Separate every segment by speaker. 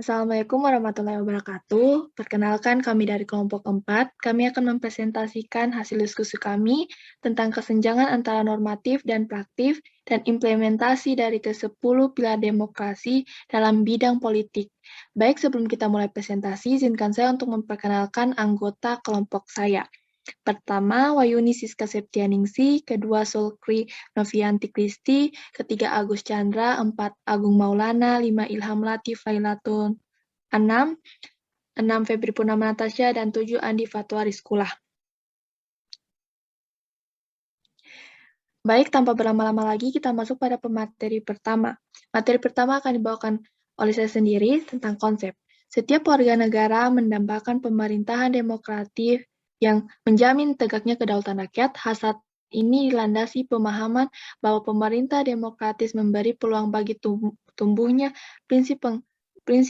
Speaker 1: Assalamualaikum warahmatullahi wabarakatuh. Perkenalkan kami dari kelompok 4. Kami akan mempresentasikan hasil diskusi kami tentang kesenjangan antara normatif dan praktif dan implementasi dari ke-10 pilar demokrasi dalam bidang politik. Baik, sebelum kita mulai presentasi, izinkan saya untuk memperkenalkan anggota kelompok saya. Pertama, Wayuni Siska Septianingsi, kedua Sulkri Novianti Kristi, ketiga Agus Chandra, empat Agung Maulana, lima Ilham Latif Lailatun, enam, Febri Purnama Natasha, dan tujuh Andi Fatwa Rizkulah. Baik, tanpa berlama-lama lagi, kita masuk pada pemateri pertama. Materi pertama akan dibawakan oleh saya sendiri tentang konsep. Setiap warga negara mendambakan pemerintahan demokratif yang menjamin tegaknya kedaulatan rakyat. Hasrat ini dilandasi pemahaman bahwa pemerintah demokratis memberi peluang bagi tumbuhnya prinsip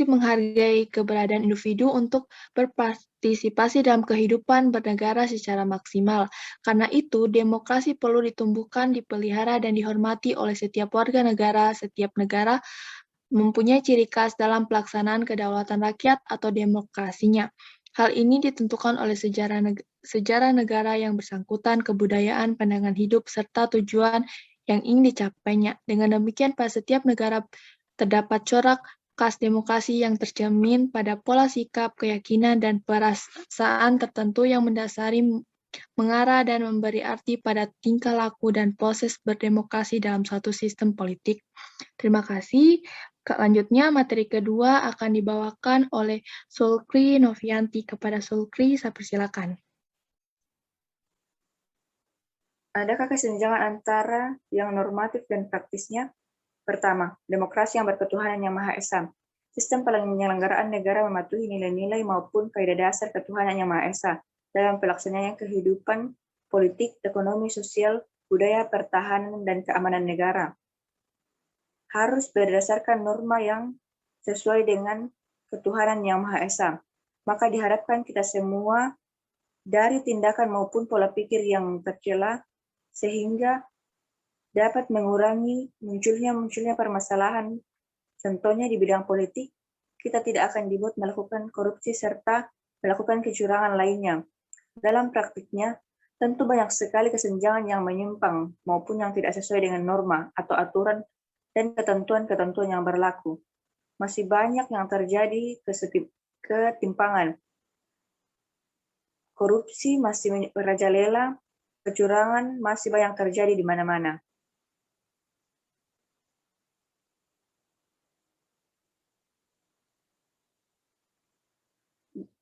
Speaker 1: menghargai keberadaan individu untuk berpartisipasi dalam kehidupan bernegara secara maksimal. Karena itu, demokrasi perlu ditumbuhkan, dipelihara, dan dihormati oleh setiap warga negara. Setiap negara mempunyai ciri khas dalam pelaksanaan kedaulatan rakyat atau demokrasinya. Hal ini ditentukan oleh sejarah negara yang bersangkutan, kebudayaan, pandangan hidup, serta tujuan yang ingin dicapainya. Dengan demikian, pada setiap negara terdapat corak khas demokrasi yang tercermin pada pola sikap, keyakinan, dan perasaan tertentu yang mendasari, mengarah, dan memberi arti pada tingkah laku dan proses berdemokrasi dalam suatu sistem politik. Terima kasih. Selanjutnya, materi kedua akan dibawakan oleh Sulkri Novianti. Kepada Sulkri, saya persilakan.
Speaker 2: Adakah kesenjangan antara yang normatif dan praktisnya? Pertama, demokrasi yang berketuhanan yang Maha Esa. Sistem penyelenggaraan negara mematuhi nilai-nilai maupun kaidah dasar ketuhanan yang Maha Esa dalam pelaksanaan kehidupan politik, ekonomi, sosial, budaya, pertahanan, dan keamanan negara. Harus berdasarkan norma yang sesuai dengan ketuhanan yang Maha Esa. Maka diharapkan kita semua dari tindakan maupun pola pikir yang tercela sehingga dapat mengurangi munculnya permasalahan. Contohnya di bidang politik, kita tidak akan dibuat melakukan korupsi serta melakukan kecurangan lainnya. Dalam praktiknya, tentu banyak sekali kesenjangan yang menyimpang maupun yang tidak sesuai dengan norma atau aturan dan ketentuan-ketentuan yang berlaku. Masih banyak yang terjadi ketimpangan. Korupsi masih merajalela, kecurangan masih banyak terjadi di mana-mana.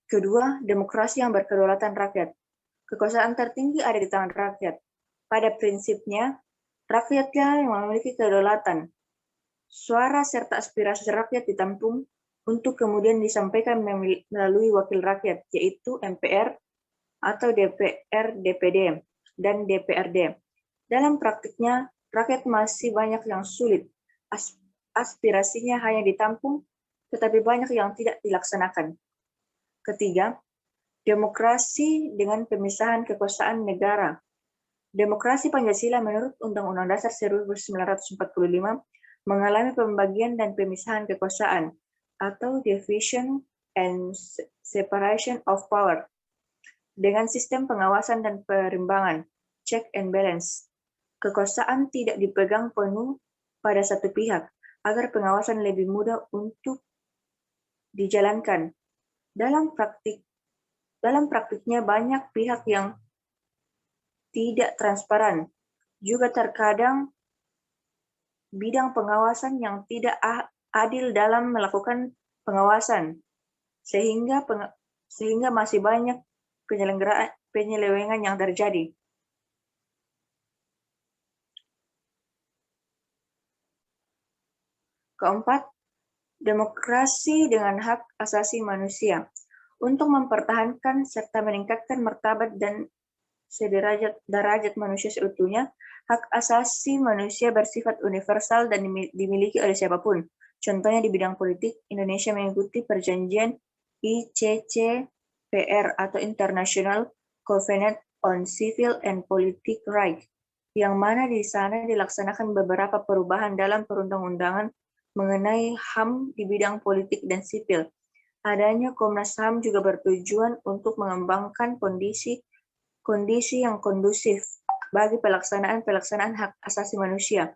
Speaker 2: Kedua, demokrasi yang berkedaulatan rakyat. Kekuasaan tertinggi ada di tangan rakyat. Pada prinsipnya, rakyatlah yang memiliki kedaulatan. Suara serta aspirasi rakyat ditampung untuk kemudian disampaikan melalui wakil rakyat, yaitu MPR atau DPR, DPD, dan DPRD. Dalam praktiknya, rakyat masih banyak yang sulit. Aspirasinya hanya ditampung, tetapi banyak yang tidak dilaksanakan. Ketiga, demokrasi dengan pemisahan kekuasaan negara. Demokrasi Pancasila menurut Undang-Undang Dasar 1945 mengalami pembagian dan pemisahan kekuasaan atau division and separation of power dengan sistem pengawasan dan perimbangan, check and balance. Kekuasaan tidak dipegang penuh pada satu pihak agar pengawasan lebih mudah untuk dijalankan. Dalam praktiknya banyak pihak yang tidak transparan. Juga terkadang bidang pengawasan yang tidak adil dalam melakukan pengawasan, sehingga masih banyak penyelewengan yang terjadi. Keempat, demokrasi dengan hak asasi manusia. Untuk mempertahankan serta meningkatkan martabat dan derajat manusia seutuhnya, hak asasi manusia bersifat universal dan dimiliki oleh siapapun. Contohnya di bidang politik, Indonesia mengikuti perjanjian ICCPR atau International Covenant on Civil and Political Rights, yang mana di sana dilaksanakan beberapa perubahan dalam perundang-undangan mengenai HAM di bidang politik dan sipil. Adanya Komnas HAM juga bertujuan untuk mengembangkan kondisi yang kondusif bagi pelaksanaan hak asasi manusia.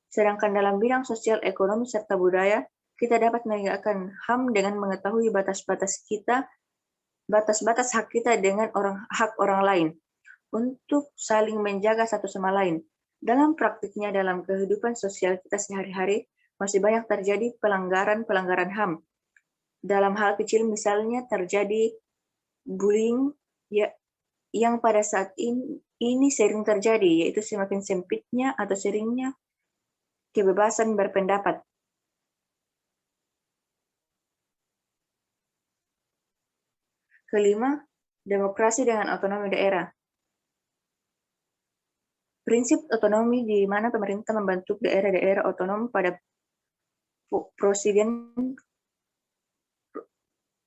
Speaker 2: Sedangkan dalam bidang sosial, ekonomi, serta budaya, kita dapat menegakkan HAM dengan mengetahui batas-batas hak kita dengan hak orang lain untuk saling menjaga satu sama lain. Dalam praktiknya, dalam kehidupan sosial kita sehari-hari, masih banyak terjadi pelanggaran HAM. Dalam hal kecil misalnya terjadi bullying yang pada saat ini sering terjadi, yaitu semakin sempitnya atau seringnya kebebasan berpendapat. Kelima, demokrasi dengan otonomi daerah. Prinsip otonomi di mana pemerintah membentuk daerah-daerah otonom pada presiden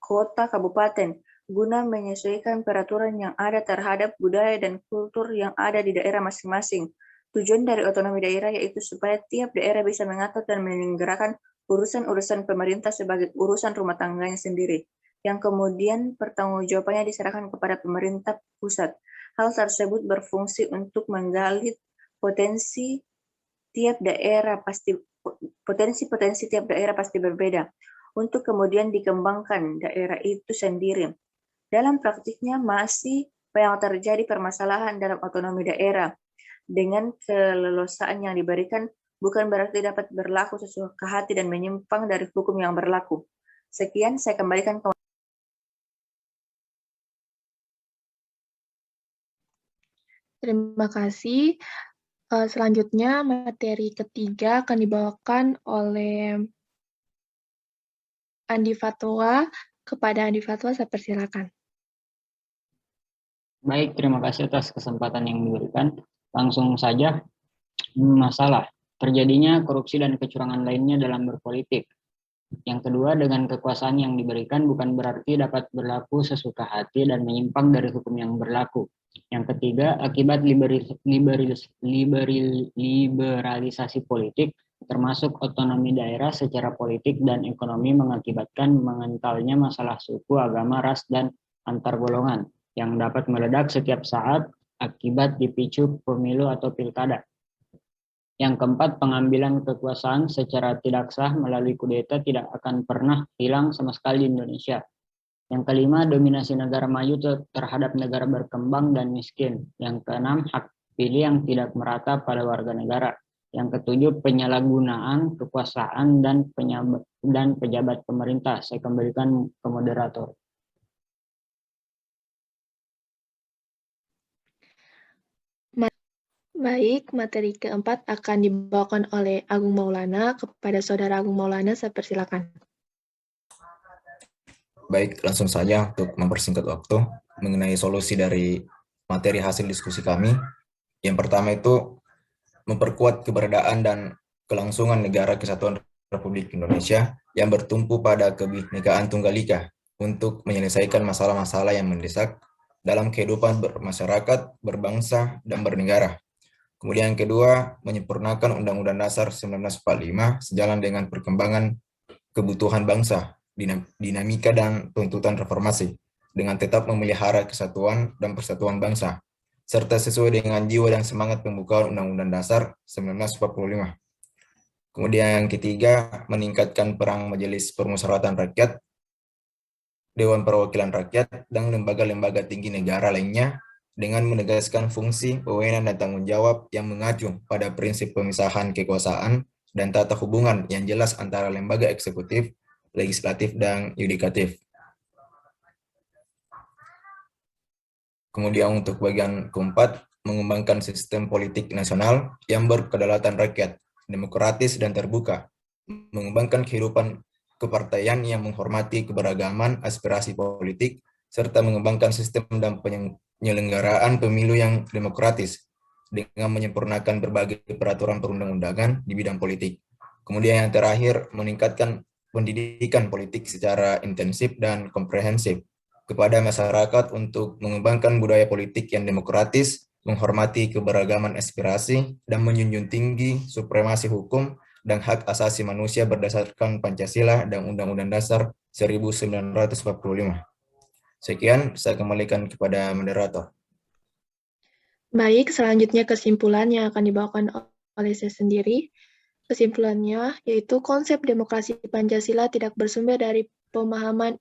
Speaker 2: kota kabupaten guna menyesuaikan peraturan yang ada terhadap budaya dan kultur yang ada di daerah masing-masing. Tujuan dari otonomi daerah yaitu supaya tiap daerah bisa mengatur dan menyelenggarakan urusan-urusan pemerintah sebagai urusan rumah tangganya sendiri, yang kemudian pertanggungjawabannya diserahkan kepada pemerintah pusat. Hal tersebut berfungsi untuk menggali potensi tiap daerah pasti berbeda, untuk kemudian dikembangkan daerah itu sendiri. Dalam praktiknya masih banyak terjadi permasalahan dalam otonomi daerah. Dengan keleluasaan yang diberikan bukan berarti dapat berlaku sesuka hati dan menyimpang dari hukum yang berlaku. Sekian, saya kembalikan ke...
Speaker 1: Terima kasih. Selanjutnya, materi ketiga akan dibawakan oleh Andi Fatwa. Kepada Andi Fatwa, saya persilakan.
Speaker 3: Baik, terima kasih atas kesempatan yang diberikan. Langsung saja, masalah terjadinya korupsi dan kecurangan lainnya dalam berpolitik. Yang kedua, dengan kekuasaan yang diberikan bukan berarti dapat berlaku sesuka hati dan menyimpang dari hukum yang berlaku. Yang ketiga, akibat liberalisasi politik, termasuk otonomi daerah secara politik dan ekonomi, mengakibatkan mengentalnya masalah suku, agama, ras, dan antar golongan yang dapat meledak setiap saat akibat dipicu pemilu atau pilkada. Yang keempat, pengambilan kekuasaan secara tidak sah melalui kudeta tidak akan pernah hilang sama sekali di Indonesia. Yang kelima, dominasi negara maju terhadap negara berkembang dan miskin. Yang keenam, hak pilih yang tidak merata pada warga negara. Yang ketujuh, penyalahgunaan kekuasaan dan pejabat pemerintah. Saya kembalikan ke moderator.
Speaker 1: Baik, materi keempat akan dibawakan oleh Agung Maulana. Kepada Saudara Agung Maulana, saya persilakan.
Speaker 4: Baik, langsung saja untuk mempersingkat waktu mengenai solusi dari materi hasil diskusi kami. Yang pertama itu memperkuat keberadaan dan kelangsungan negara kesatuan Republik Indonesia yang bertumpu pada kebinekaan Tunggal Ika untuk menyelesaikan masalah-masalah yang mendesak dalam kehidupan bermasyarakat, berbangsa, dan bernegara. Kemudian yang kedua, menyempurnakan Undang-Undang Dasar 1945 sejalan dengan perkembangan kebutuhan bangsa, dinamika dan tuntutan reformasi, dengan tetap memelihara kesatuan dan persatuan bangsa, serta sesuai dengan jiwa dan semangat pembukaan Undang-Undang Dasar 1945. Kemudian yang ketiga, meningkatkan peran Majelis Permusyawaratan Rakyat, Dewan Perwakilan Rakyat, dan lembaga-lembaga tinggi negara lainnya dengan menegaskan fungsi, wewenang, dan tanggung jawab yang mengacu pada prinsip pemisahan kekuasaan dan tata hubungan yang jelas antara lembaga eksekutif, legislatif, dan yudikatif. Kemudian untuk bagian keempat, mengembangkan sistem politik nasional yang berkedaulatan rakyat, demokratis dan terbuka, mengembangkan kehidupan kepartaian yang menghormati keberagaman aspirasi politik, serta mengembangkan sistem dan penyelenggaraan pemilu yang demokratis dengan menyempurnakan berbagai peraturan perundang-undangan di bidang politik. Kemudian yang terakhir, meningkatkan pendidikan politik secara intensif dan komprehensif kepada masyarakat untuk mengembangkan budaya politik yang demokratis, menghormati keberagaman aspirasi, dan menjunjung tinggi supremasi hukum dan hak asasi manusia berdasarkan Pancasila dan Undang-Undang Dasar 1945. Sekian, saya kembalikan kepada moderator.
Speaker 1: Baik, selanjutnya kesimpulan yang akan dibawakan oleh saya sendiri. Kesimpulannya yaitu konsep demokrasi Pancasila tidak bersumber dari pemahaman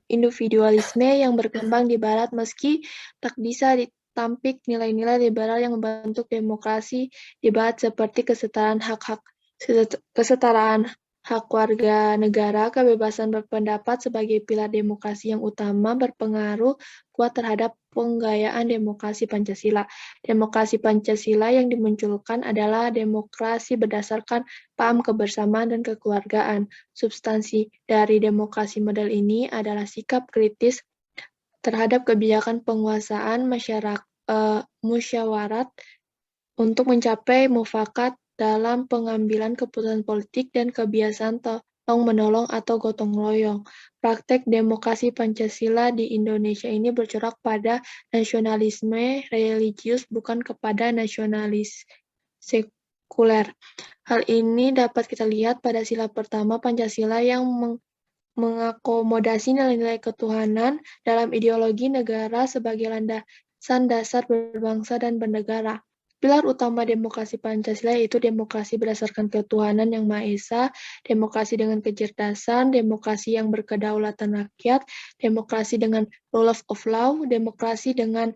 Speaker 1: individualisme yang berkembang di Barat meski tak bisa ditampik nilai-nilai liberal yang membentuk demokrasi di Barat seperti kesetaraan hak warga negara, kebebasan berpendapat sebagai pilar demokrasi yang utama berpengaruh kuat terhadap penggayaan demokrasi Pancasila. Demokrasi Pancasila yang dimunculkan adalah demokrasi berdasarkan paham kebersamaan dan kekeluargaan. Substansi dari demokrasi model ini adalah sikap kritis terhadap kebijakan penguasaan musyawarat untuk mencapai mufakat dalam pengambilan keputusan politik dan kebiasaan tolong-menolong atau gotong royong. Praktek demokrasi Pancasila di Indonesia ini bercorak pada nasionalisme religius bukan kepada nasionalis sekuler. Hal ini dapat kita lihat pada sila pertama Pancasila yang mengakomodasi nilai-nilai ketuhanan dalam ideologi negara sebagai landasan dasar berbangsa dan bernegara. Pilar utama demokrasi Pancasila yaitu demokrasi berdasarkan ketuhanan yang Maha Esa, demokrasi dengan kecerdasan, demokrasi yang berkedaulatan rakyat, demokrasi dengan rule of law, demokrasi dengan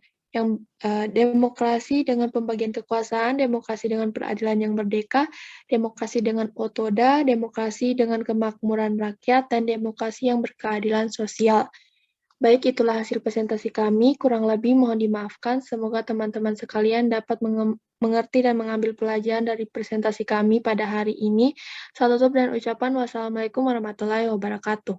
Speaker 1: pembagian kekuasaan, demokrasi dengan peradilan yang merdeka, demokrasi dengan otoda, demokrasi dengan kemakmuran rakyat, dan demokrasi yang berkeadilan sosial. Baik, itulah hasil presentasi kami. Kurang lebih mohon dimaafkan. Semoga teman-teman sekalian dapat mengerti dan mengambil pelajaran dari presentasi kami pada hari ini. Saya tutup dengan ucapan wassalamualaikum warahmatullahi wabarakatuh.